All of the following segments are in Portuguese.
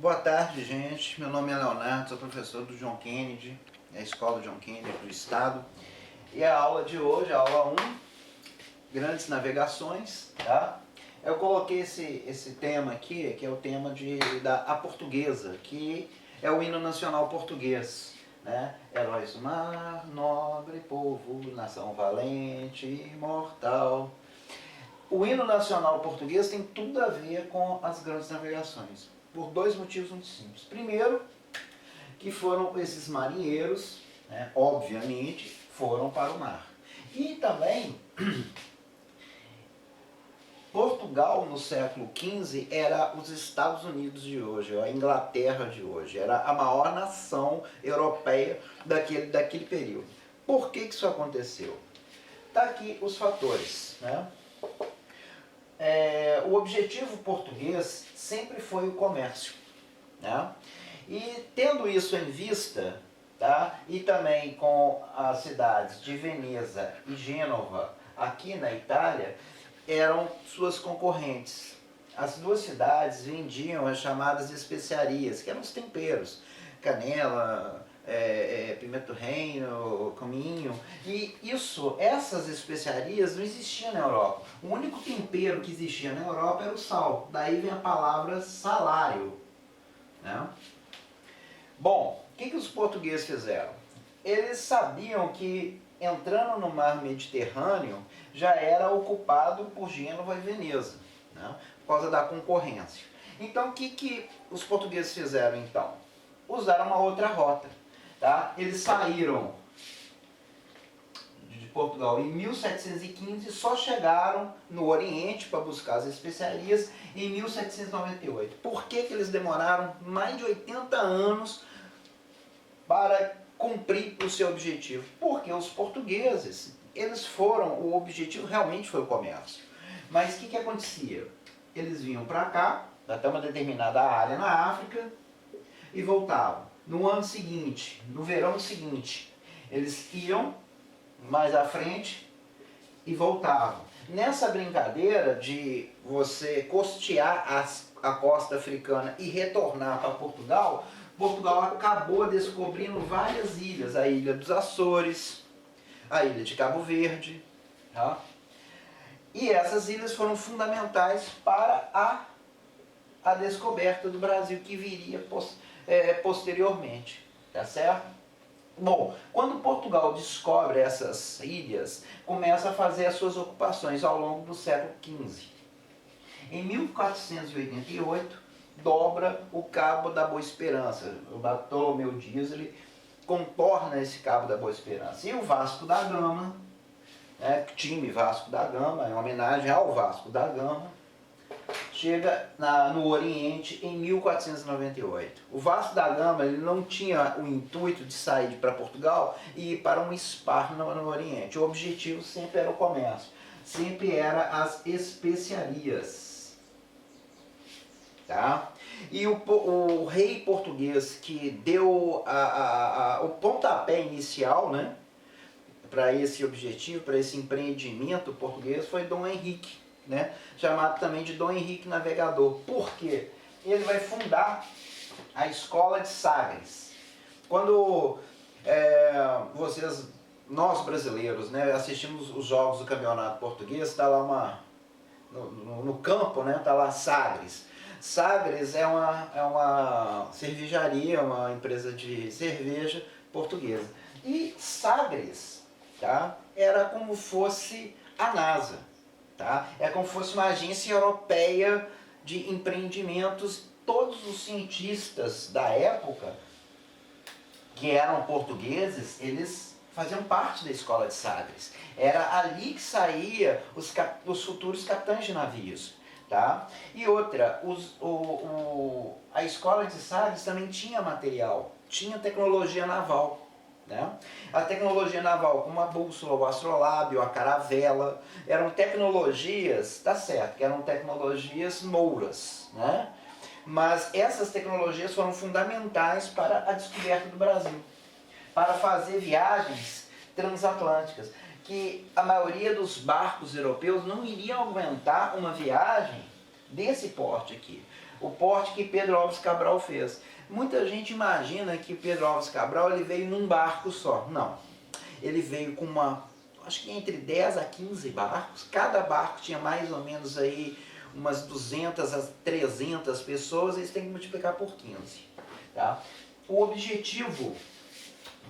Boa tarde, gente. Meu nome é Leonardo, sou professor do John Kennedy, da Escola John Kennedy do Estado. E a aula de hoje, a aula 1, grandes navegações, tá? Eu coloquei esse tema aqui, que é o tema da portuguesa, que é o hino nacional português, né? Heróis do mar, nobre povo, nação valente, imortal. O hino nacional português tem tudo a ver com as grandes navegações, por dois motivos muito simples. Primeiro, que foram esses marinheiros, né, obviamente, foram para o mar. E também, Portugal no século XV era os Estados Unidos de hoje, a Inglaterra de hoje, era a maior nação europeia daquele período. Por que isso aconteceu? Está aqui os fatores, né? O objetivo português sempre foi o comércio, né? E tendo isso em vista, tá? E também com as cidades de Veneza e Gênova aqui na Itália, eram suas concorrentes. As duas cidades vendiam as chamadas especiarias, que eram os temperos, canela, pimenta do reino, cominho, e essas especiarias não existiam na Europa. O único tempero que existia na Europa era o sal, daí vem a palavra salário, né? Bom, o que os portugueses fizeram? Eles sabiam que entrando no mar Mediterrâneo já era ocupado por Gênova e Veneza, né? Por causa da concorrência. Então o que os portugueses fizeram então? Usaram uma outra rota. Tá? Eles saíram de Portugal em 1715 e só chegaram no Oriente para buscar as especiarias em 1798. Por que eles demoraram mais de 80 anos para cumprir o seu objetivo? Porque os portugueses, o objetivo realmente foi o comércio. Mas o que acontecia? Eles vinham para cá, até uma determinada área na África, e voltavam. No ano seguinte, no verão seguinte, eles iam mais à frente e voltavam. Nessa brincadeira de você costear a costa africana e retornar para Portugal, Portugal acabou descobrindo várias ilhas. A ilha dos Açores, a ilha de Cabo Verde. Tá? E essas ilhas foram fundamentais para a descoberta do Brasil, que viria posteriormente, tá certo? Bom, quando Portugal descobre essas ilhas, começa a fazer as suas ocupações ao longo do século XV. Em 1488, dobra o Cabo da Boa Esperança. O Bartolomeu Dias ele contorna esse Cabo da Boa Esperança. E o Vasco da Gama, time Vasco da Gama, em homenagem ao Vasco da Gama, chega no Oriente em 1498. O Vasco da Gama ele não tinha o intuito de sair para Portugal e ir para um spa no Oriente. O objetivo sempre era o comércio, sempre era as especiarias. Tá? E o rei português que deu o pontapé inicial, né, para esse objetivo, para esse empreendimento português, foi Dom Henrique. Né, chamado também de Dom Henrique Navegador. Por quê? Ele vai fundar a escola de Sagres. Quando nós brasileiros, né, assistimos os jogos do campeonato português, está lá no campo, né, está lá Sagres. Sagres é uma cervejaria, uma empresa de cerveja portuguesa. E Sagres, tá, era como fosse a NASA. Tá? É como se fosse uma agência europeia de empreendimentos. Todos os cientistas da época, que eram portugueses, eles faziam parte da escola de Sagres. Era ali que saía os futuros capitães de navios. Tá? E outra, a escola de Sagres também tinha material, tinha tecnologia naval. Né? A tecnologia naval, como a bússola, o astrolábio, a caravela, eram tecnologias, tá certo, que eram tecnologias mouras, né? Mas essas tecnologias foram fundamentais para a descoberta do Brasil, para fazer viagens transatlânticas, que a maioria dos barcos europeus não iriam aguentar uma viagem desse porte aqui. O porte que Pedro Álvares Cabral fez. Muita gente imagina que Pedro Álvares Cabral ele veio num barco só. Não. Ele veio com acho que entre 10 a 15 barcos. Cada barco tinha mais ou menos aí umas 200 a 300 pessoas. Eles têm que multiplicar por 15. Tá? O objetivo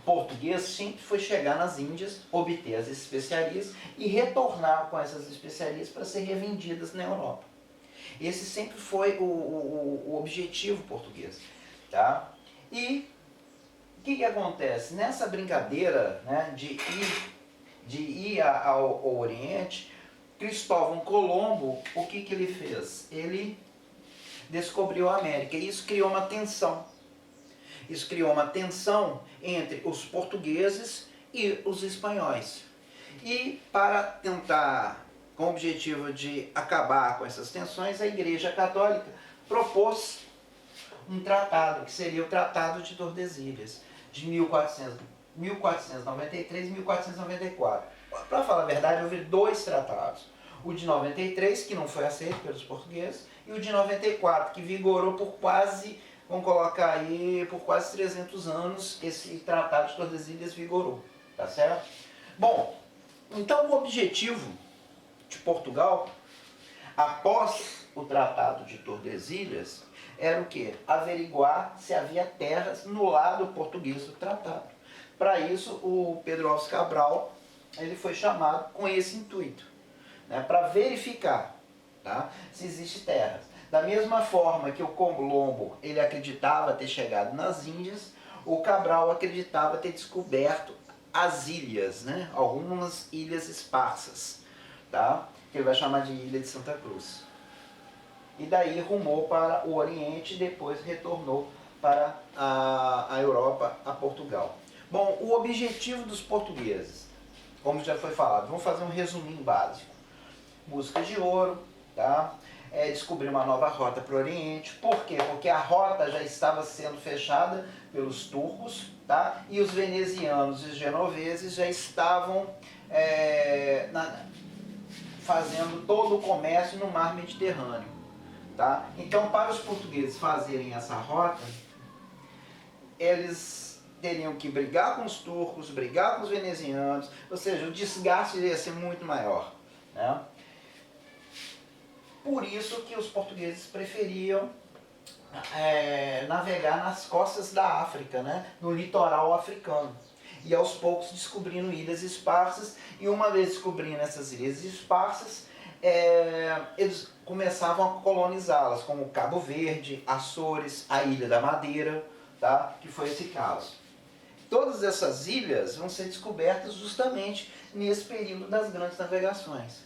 português sempre foi chegar nas Índias, obter as especiarias e retornar com essas especiarias para ser revendidas na Europa. Esse sempre foi o objetivo português. Tá? E o que acontece? Nessa brincadeira, né, de ir ao Oriente, Cristóvão Colombo, o que ele fez? Ele descobriu a América e isso criou uma tensão. Isso criou uma tensão entre os portugueses e os espanhóis. E para tentar, com o objetivo de acabar com essas tensões, a Igreja Católica propôs um tratado, que seria o Tratado de Tordesilhas, de 1493 e 1494. Para falar a verdade, houve dois tratados. O de 93, que não foi aceito pelos portugueses, e o de 94, que vigorou por quase, vamos colocar aí, por quase 300 anos, esse Tratado de Tordesilhas vigorou. Tá certo? Bom, então o objetivo de Portugal, após o Tratado de Tordesilhas, era o quê? Averiguar se havia terras no lado português do tratado. Para isso, o Pedro Álvares Cabral ele foi chamado com esse intuito, né, para verificar, tá, se existe terras. Da mesma forma que o Colombo ele acreditava ter chegado nas Índias, o Cabral acreditava ter descoberto as ilhas, né, algumas ilhas esparsas, tá, que ele vai chamar de Ilha de Santa Cruz. E daí rumou para o Oriente e depois retornou para a Europa, a Portugal. Bom, o objetivo dos portugueses, como já foi falado, vamos fazer um resuminho básico. Busca de ouro, tá? Descobrir uma nova rota para o Oriente. Por quê? Porque a rota já estava sendo fechada pelos turcos, tá? E os venezianos e os genoveses já estavam fazendo todo o comércio no mar Mediterrâneo. Tá? Então, para os portugueses fazerem essa rota, eles teriam que brigar com os turcos, brigar com os venezianos, ou seja, o desgaste ia ser muito maior. Né? Por isso que os portugueses preferiam navegar nas costas da África, né? No litoral africano. E aos poucos descobrindo ilhas esparsas, e uma vez descobrindo essas ilhas esparsas, eles começavam a colonizá-las, como Cabo Verde, Açores, a Ilha da Madeira, tá? Que foi esse caso. Todas essas ilhas vão ser descobertas justamente nesse período das grandes navegações,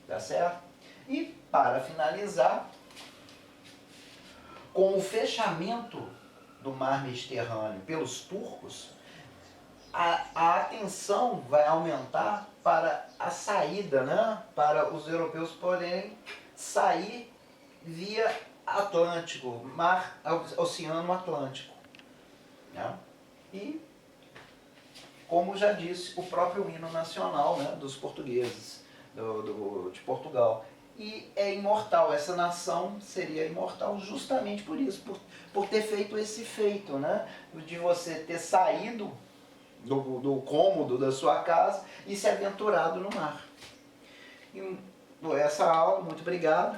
tá certo? E para finalizar, com o fechamento do mar Mediterrâneo pelos turcos, a atenção vai aumentar para a saída, né? Para os europeus poderem sair via Atlântico, Oceano Atlântico. Né? E, como já disse, o próprio hino nacional, né, dos portugueses, de Portugal. E é imortal, essa nação seria imortal justamente por isso, por ter feito esse feito, né? De você ter saído do cômodo da sua casa e se aventurado no mar. E essa aula, muito obrigado.